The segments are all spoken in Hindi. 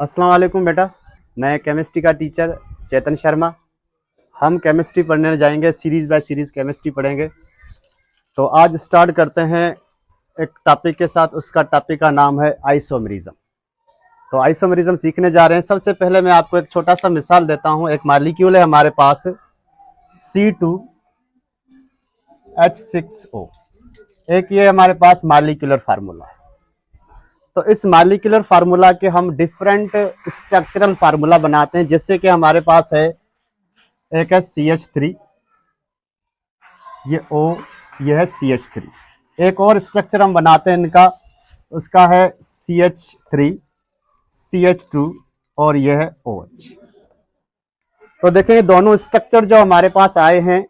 अस्सलाम वालेकुम बेटा। मैं केमिस्ट्री का टीचर चेतन शर्मा। हम केमिस्ट्री पढ़ने जाएंगे, सीरीज बाय सीरीज केमिस्ट्री पढ़ेंगे। तो आज स्टार्ट करते हैं एक टॉपिक के साथ। उसका टॉपिक का नाम है आइसोमरिज्म। तो आइसोमरिज्म सीखने जा रहे हैं। सबसे पहले मैं आपको एक छोटा सा मिसाल देता हूं। एक मॉलिक्यूल है हमारे पास C2H6O। एक ये हमारे पास मॉलिक्यूलर फार्मूला है। तो इस मॉलिक्यूलर फार्मूला के हम डिफरेंट स्ट्रक्चरल फार्मूला बनाते हैं। जैसे कि हमारे पास है एक है CH3, ये O, ये है CH3। एक और स्ट्रक्चर हम बनाते हैं इनका, उसका है CH3, CH2 और यह है OH। तो देखें दोनों स्ट्रक्चर जो हमारे पास आए हैं,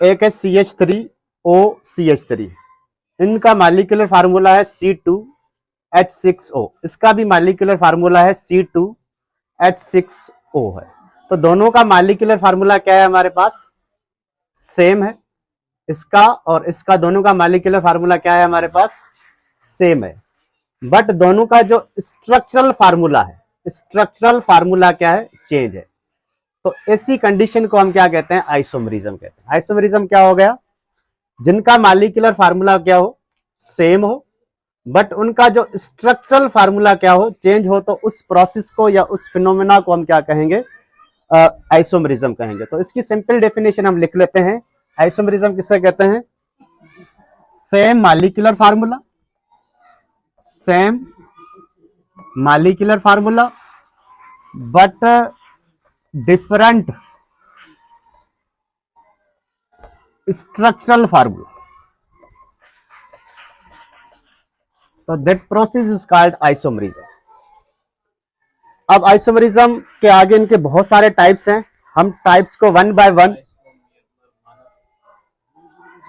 एक है CH3O CH3, इनका मॉलिक्यूलर फार्मूला है C2H6O। इसका भी मॉलिक्यूलर फार्मूला है C2H6O है। तो दोनों का मॉलिक्यूलर फार्मूला क्या है हमारे पास? सेम है। इसका और इसका दोनों का मॉलिक्यूलर फार्मूला क्या है हमारे पास? सेम है। बट दोनों का जो स्ट्रक्चरल फार्मूला है, स्ट्रक्चरल फार्मूला क्या है? चेंज है। तो ऐसी कंडीशन को हम क्या कहते हैं? आइसोमरिज्म कहते हैं। आइसोमरिज्म क्या हो गया? जिनका मॉलिक्यूलर फार्मूला क्या हो? सेम हो, बट उनका जो स्ट्रक्चरल फार्मूला क्या हो? चेंज हो। तो उस प्रोसेस को या उस फिनोमेना को हम क्या कहेंगे? आइसोमरिज्म कहेंगे। तो इसकी सिंपल डेफिनेशन हम लिख लेते हैं। आइसोमरिज्म किसे कहते हैं? Same molecular formula, same molecular formula but different structural formula. तो that process is called isomerism. अब आइसोमरिज्म के आगे इनके बहुत सारे टाइप्स हैं। हम टाइप्स को one by one.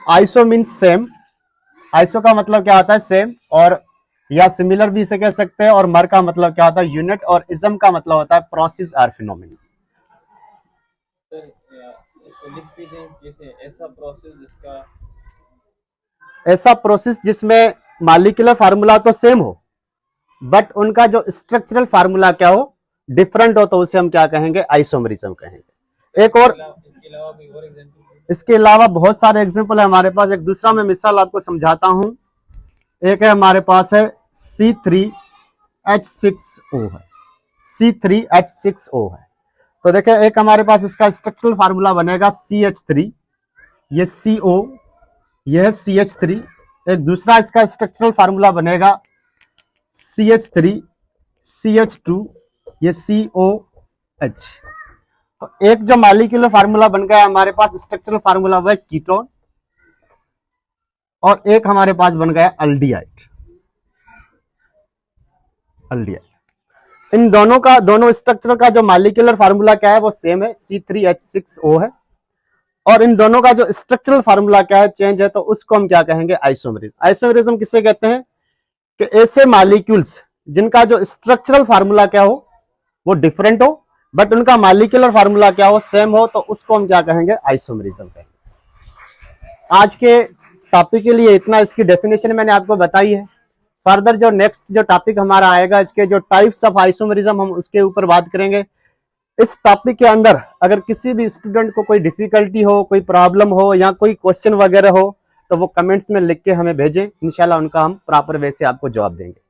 Iso means same. Iso का मतलब क्या होता है? सेम, और या सिमिलर भी इसे कह सकते हैं। और मर का मतलब क्या होता है? यूनिट। और इज्म का मतलब होता है प्रोसेस और फिनोमेना। ऐसा प्रोसेस जिसमें मॉलिक्यूलर फार्मूला तो सेम हो, बट उनका जो स्ट्रक्चरल फार्मूला क्या हो? डिफरेंट हो। तो उसे हम क्या कहेंगे? आइसोमरिज्म कहेंगे। एक और इसके अलावा बहुत सारे एग्जांपल है हमारे पास। एक दूसरा मैं मिसाल आपको समझाता हूं। एक है हमारे पास है C3H6O है, C3H6O है। तो देखिए एक हमारे पास इसका स्ट्रक्चरल फार्मूला बनेगा CH3, ये CO, यह है CH3। एक दूसरा इसका स्ट्रक्चरल फार्मूला बनेगा CH3, CH2, ये COH। तो एक जो मॉलिक्यूलर फार्मूला बन गया हमारे पास, स्ट्रक्चरल फार्मूला, वह कीटोन। और एक हमारे पास बन गया अल्डिहाइड। इन दोनों का, दोनों स्ट्रक्चर का जो मॉलिक्यूलर फार्मूला क्या है? वो सेम है, C3H6O है। और इन दोनों का जो स्ट्रक्चरल फार्मूला क्या है? चेंज है। तो उसको हम क्या कहेंगे? आइसोमरिज्म। आइसोमरिज्म किसे कहते हैं? कि ऐसे मॉलिक्यूल्स जिनका जो स्ट्रक्चरल फार्मूला क्या हो? वो डिफरेंट हो, बट उनका मॉलिक्यूलर फार्मूला क्या हो? सेम हो। तो उसको हम क्या कहेंगे? आइसोमरिज्म कहेंगे। आज के टॉपिक के लिए इतना। इसकी डेफिनेशन मैंने आपको बताई है। फर्दर जो नेक्स्ट जो टॉपिक हमारा आएगा, इसके जो टाइप्स ऑफ आइसोमरिज्म, हम उसके ऊपर बात करेंगे। इस टॉपिक के अंदर अगर किसी भी स्टूडेंट को कोई डिफिकल्टी हो, कोई प्रॉब्लम हो या कोई क्वेश्चन वगैरह हो, तो वो कमेंट्स में लिख के हमें भेजें। इंशाल्लाह उनका हम प्रॉपर वे से आपको जवाब देंगे।